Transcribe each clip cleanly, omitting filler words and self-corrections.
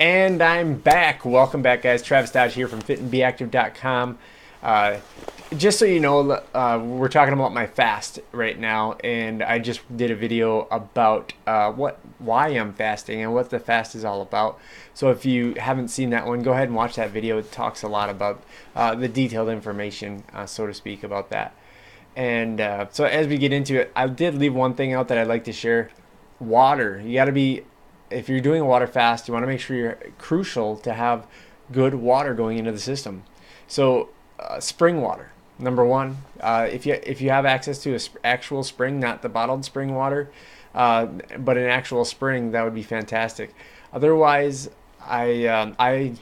And I'm back. Welcome back, guys. Travis Dodge here from fitandbeactive.com. Uh, just so you know, we're talking about my fast right now, and I just did a video about why I'm fasting and what the fast is all about. So if you haven't seen that one, go ahead and watch that video. It talks a lot about the detailed information, so to speak, about that. And so as we get into it, I did leave one thing out that I'd like to share. Water. You got to be, if you're doing a water fast, you want to make sure you're crucial to have good water going into the system. So spring water, number one. If you have access to actual spring, not the bottled spring water, but an actual spring, that would be fantastic. Otherwise, I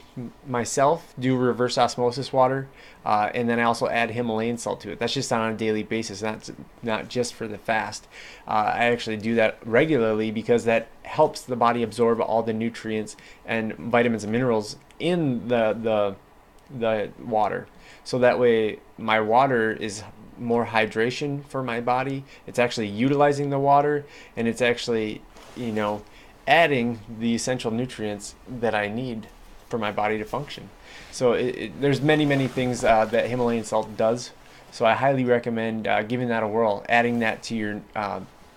myself do reverse osmosis water, and then I also add Himalayan salt to it. That's just on a daily basis. That's not just for the fast. I actually do that regularly because that helps the body absorb all the nutrients and vitamins and minerals in the water. So that way, my water is more hydration for my body. It's actually utilizing the water, and it's actually, you know, adding the essential nutrients that I need for my body to function. So there's many things that Himalayan salt does. So I highly recommend giving that a whirl, adding that to your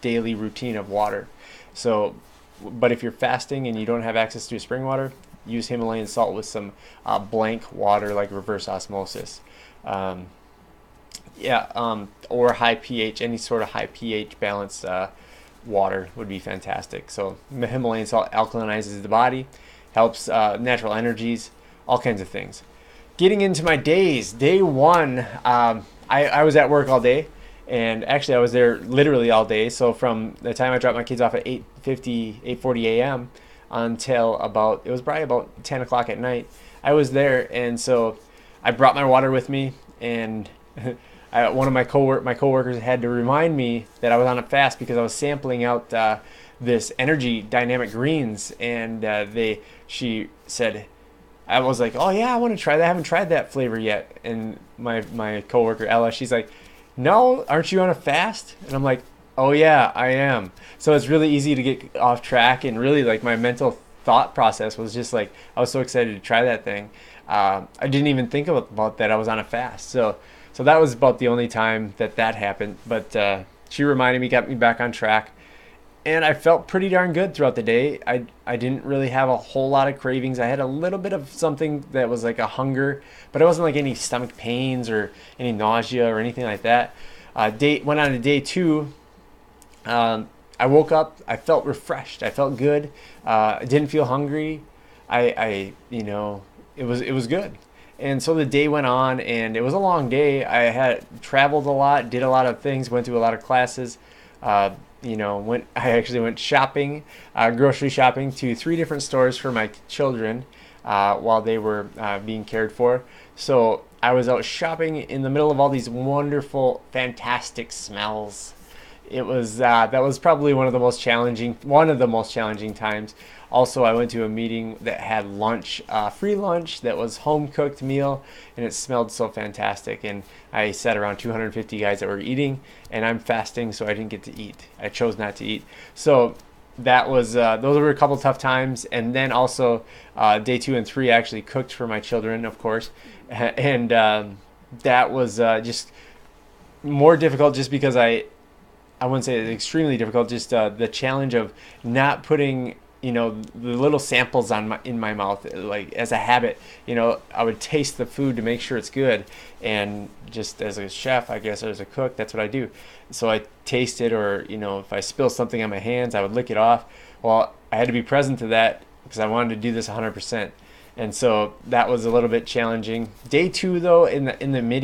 daily routine of water. So, but if you're fasting and you don't have access to spring water, use Himalayan salt with some blank water like reverse osmosis. Um, or high pH, any sort of high pH balanced water would be fantastic. So Himalayan salt alkalinizes the body, helps natural energies, all kinds of things. Getting into my days, day one, I was at work all day, and actually I was there literally all day. So from the time I dropped my kids off at 8:40 a.m. until it was probably about 10 o'clock at night, I was there. And so I brought my water with me, and one of my coworkers had to remind me that I was on a fast because I was sampling out this energy dynamic greens, and she said, I was like, oh yeah, I want to try that. I haven't tried that flavor yet. And my coworker Ella, she's like, no, aren't you on a fast? And I'm like, oh yeah, I am. So it's really easy to get off track, and really like my mental thought process was just like, I was so excited to try that thing. I didn't even think about that I was on a fast. So that was about the only time that happened. But she reminded me, got me back on track. And I felt pretty darn good throughout the day. I didn't really have a whole lot of cravings. I had a little bit of something that was like a hunger, but it wasn't like any stomach pains or any nausea or anything like that. Went on to day two. I woke up. I felt refreshed. I felt good. I didn't feel hungry. It was good. And so the day went on, and it was a long day. I had traveled a lot, did a lot of things, went to a lot of classes. I actually went shopping, grocery shopping to 3 different stores for my children while they were being cared for. So I was out shopping in the middle of all these wonderful, fantastic smells. It was that was probably one of the most challenging times. Also, I went to a meeting that had lunch, free lunch, that was home cooked meal, and it smelled so fantastic. And I sat around 250 guys that were eating, and I'm fasting, so I didn't get to eat. I chose not to eat. So that was those were a couple tough times. And then also day 2 and 3, I actually cooked for my children, of course, and that was just more difficult, just because I wouldn't say it's extremely difficult, just the challenge of not putting, the little samples in my mouth, like as a habit. I would taste the food to make sure it's good, and just as a chef, I guess, or as a cook, that's what I do. So I taste it, or if I spill something on my hands, I would lick it off. Well, I had to be present to that because I wanted to do this 100%, and so that was a little bit challenging. Day 2, though, in the mid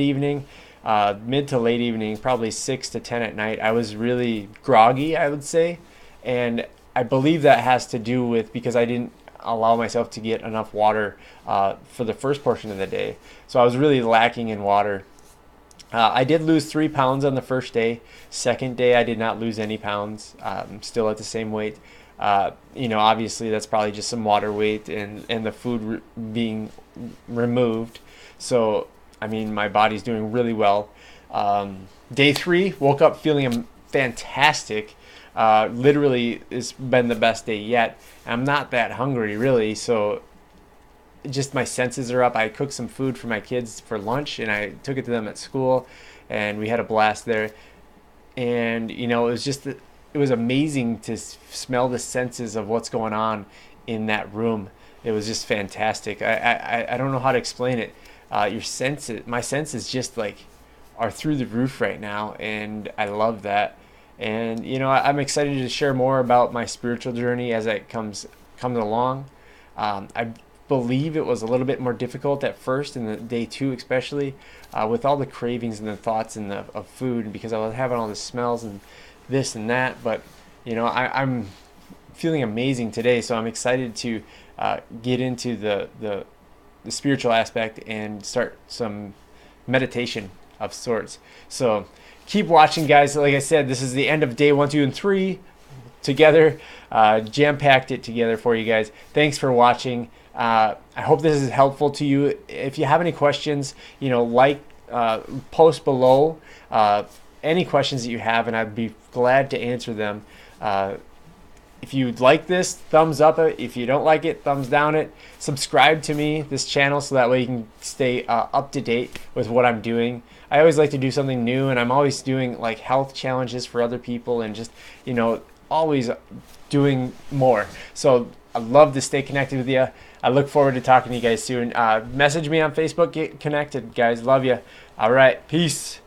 to late evening, probably 6 to 10 at night, I was really groggy, I would say. And I believe that has to do with because I didn't allow myself to get enough water for the first portion of the day. So I was really lacking in water. I did lose 3 pounds on the first day. Second day, I did not lose any pounds. Still at the same weight. Obviously that's probably just some water weight and the food being removed. So I mean, my body's doing really well. Day 3, woke up feeling fantastic. Literally, it's been the best day yet. I'm not that hungry really, so just my senses are up. I cooked some food for my kids for lunch, and I took it to them at school, and we had a blast there. And it was just it was amazing to smell the senses of what's going on in that room. It was just fantastic. I don't know how to explain it. Your senses, my senses, just like are through the roof right now, and I love that. And I'm excited to share more about my spiritual journey as it comes along. I believe it was a little bit more difficult at first, in the day 2 especially, with all the cravings and the thoughts of food, because I was having all the smells and this and that. But I'm feeling amazing today, so I'm excited to get into the spiritual aspect and start some meditation of sorts. So keep watching, guys. Like I said, this is the end of day 1, 2, and 3 together. Jam-packed it together for you guys. Thanks for watching. I hope this is helpful to you. If you have any questions, post below any questions that you have, and I'd be glad to answer them. If you like this, thumbs up it. If you don't like it, thumbs down it. Subscribe to this channel, so that way you can stay up to date with what I'm doing. I always like to do something new, and I'm always doing like health challenges for other people, and just always doing more. So I'd love to stay connected with you. I look forward to talking to you guys soon. Message me on Facebook. Get connected, guys. Love you. All right. Peace.